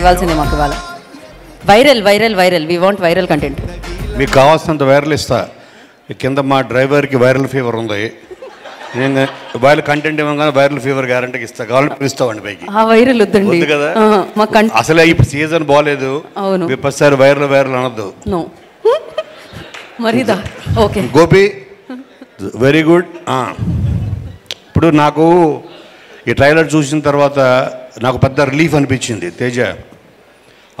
ఇవ్వాల్సిందే మాకు ఇవాళ. Viral viral viral, we want viral content. మీకు కావాల్సినంత వైరల్ ఇస్తా. కింద మా డ్రైవర్కి వైరల్ ఫీవర్ ఉంది, నేను వైరల్ కంటెంట్ ఇవ్వగానే వైరల్ ఫీవర్ గ్యారంటీకి ఇస్తా. కావాలంటే పిలుస్తామండి పైకి. ఆ వైరల్ వద్దండి కదా, మాకు అసలే ఇప్పుడు సీజన్ బాగాలేదు. అవును, విపత్సారి వైరల్ వైరల్ అనొద్దు. నో మరిదా. Okay Gopi, very good. ఇప్పుడు నాకు ఈ ట్రైలర్ చూసిన తర్వాత నాకు పెద్ద రిలీఫ్ అనిపించింది. తేజ,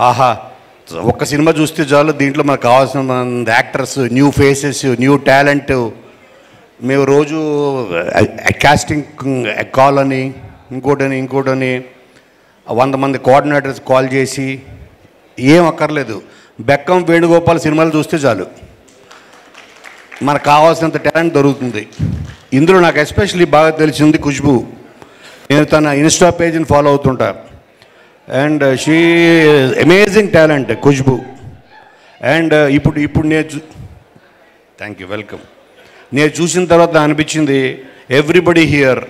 ఆహా, ఒక్క సినిమా చూస్తే చాలు, దీంట్లో మనకు కావాల్సిన actors, new faces, new talent. మేము రోజు కాస్టింగ్ కాల్ అని ఇంకోటని 100 మంది కోఆర్డినేటర్స్ కాల్ చేసి ఏం అక్కర్లేదు. బెక్కం వేణుగోపాల్ సినిమాలు చూస్తే చాలు, మనకు కావాల్సినంత టాలెంట్ దొరుకుతుంది. ఇందులో నాకు ఎస్పెషల్లీ బాగా తెలిసింది ఖుష్బూ. నేను తన ఇన్స్టా పేజ్ని ఫాలో అవుతుంటా, and she amazing talent Khushboo. And ఇప్పుడు నేను థ్యాంక్ యూ, వెల్కమ్. నేను చూసిన తర్వాత అనిపించింది everybody here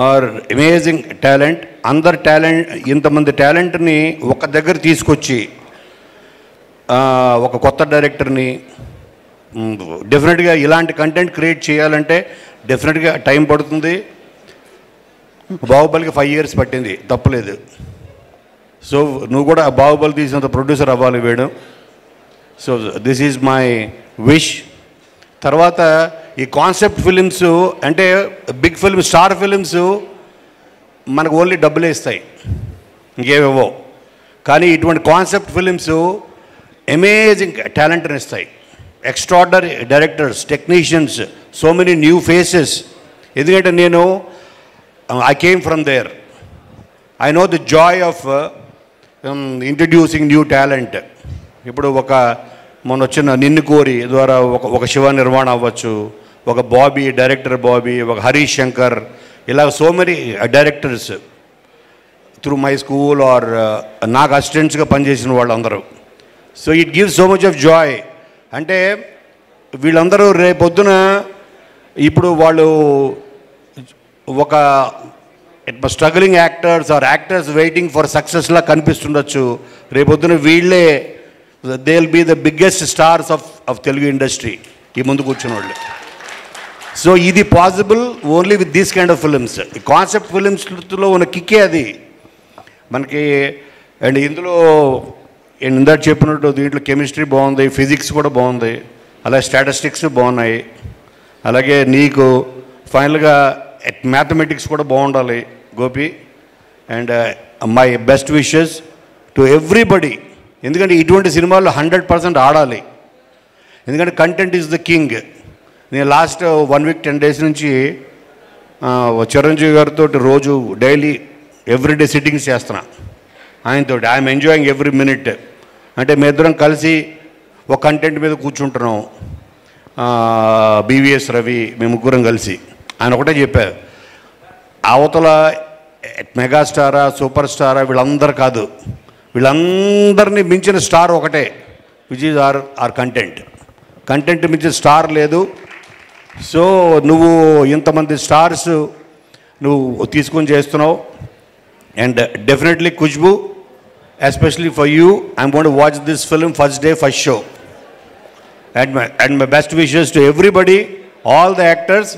are amazing talent. అందరు టాలెంట్, ఇంతమంది టాలెంట్ని ఒక దగ్గర తీసుకొచ్చి ఒక కొత్త డైరెక్టర్ని డెఫినెట్గా ఇలాంటి కంటెంట్ క్రియేట్ చేయాలంటే డెఫినెట్గా టైం పడుతుంది. బాహుబలికి 5 years పట్టింది, తప్పులేదు. సో నువ్వు కూడా బాహుబలి తీసినంత ప్రొడ్యూసర్ అవ్వాలి వేడు. So this is my wish. తర్వాత ఈ కాన్సెప్ట్ ఫిలిమ్స్ అంటే బిగ్ ఫిల్మ్, స్టార్ ఫిలిమ్స్ మనకు ఓన్లీ డబ్బులే ఇస్తాయి, ఇంకేవేవో. కానీ ఇటువంటి కాన్సెప్ట్ ఫిలిమ్స్ అమేజింగ్ టాలెంట్ని ఇస్తాయి. Extraordinary directors, technicians, so many new faces. ఎందుకంటే నేను I came from there. I know the joy of introducing new talent. ఇప్పుడు మొన్న వచ్చిన నిన్ను కోరి ద్వారా ఒక శివ నిర్మాణ అవ్వచ్చు, ఒక బాబీ, డైరెక్టర్ బాబీ, ఒక హరీష్ శంకర్, ఇలా so many directors through my school or నాకు అసిస్టెంట్స్గా పనిచేసిన వాళ్ళందరూ. So it gives so much of joy. అంటే వీళ్ళందరూ రేపొద్దున ఇప్పుడు వాళ్ళు ఒక struggling actors or actors waiting for సక్సెస్లా కనిపిస్తుండొచ్చు. రేపొద్దున వీళ్ళే they will be the biggest stars of Telugu industry, ఈ ముందు కూర్చున్న వాళ్ళు. సో ఇది possible only with these kind of films. ఈ కాన్సెప్ట్ ఫిలిమ్స్లో ఉన్న కిక్కే అది మనకి. అండ్ ఇందులో ఇందాక చెప్పినట్టు దీంట్లో కెమిస్ట్రీ బాగుంది, ఫిజిక్స్ కూడా బాగుంది, అలాగే స్టాటిస్టిక్స్ బాగున్నాయి, అలాగే నీకు ఫైనల్గా మ్యాథమెటిక్స్ కూడా బాగుండాలి Gopi. And my best wishes to everybody. ఎందుకంటే ఇటువంటి సినిమాల్లో 100% ఆడాలి. ఎందుకంటే కంటెంట్ ఈజ్ ద కింగ్. నేను లాస్ట్ 1 week 10 days నుంచి చిరంజీవి గారితో రోజు డైలీ ఎవ్రీడే సిట్టింగ్స్ చేస్తున్నా ఆయనతో. I'm enjoying every minute. అంటే మీ ఇద్దరం కలిసి ఒక కంటెంట్ మీద కూర్చుంటున్నాం. బీవీఎస్ రవి, మేము ముగ్గురం కలిసి. ఆయన ఒకటే చెప్పారు, అవతల మెగాస్టారా, సూపర్ స్టారా వీళ్ళందరూ కాదు, వీళ్ళందరినీ మించిన స్టార్ ఒకటే, which is our content. Content మించిన స్టార్ లేదు. సో నువ్వు ఇంతమంది స్టార్స్ నువ్వు తీసుకొని చేస్తున్నావు. And definitely Khushbu, especially for you, I'm going to watch this film first day first show. And my best wishes to everybody, all the actors.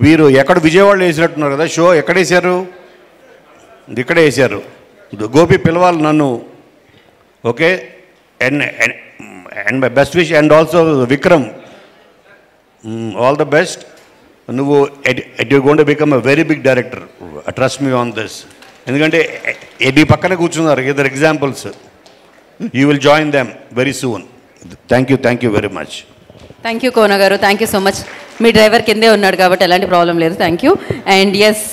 మీరు ఎక్కడ విజయవాడలో వేసినట్టున్నారు కదా షో, ఎక్కడ వేశారు? ఇక్కడే వేశారు. గోపి పిలవాలి నన్ను, okay? And my best wish. And also Vikram, all the best. నువ్వు you going to become a very big director, trust me on this. ఎందుకంటే నీ పక్కనే కూర్చున్నారు ఇద్దరు examples. You will join them very soon. Thank you very much. Thank you Kona garu, thank you so much. మీ driver కిందే ఉన్నాడు కాబట్టి ఎలాంటి ప్రాబ్లం లేదు. Thank you. And yes,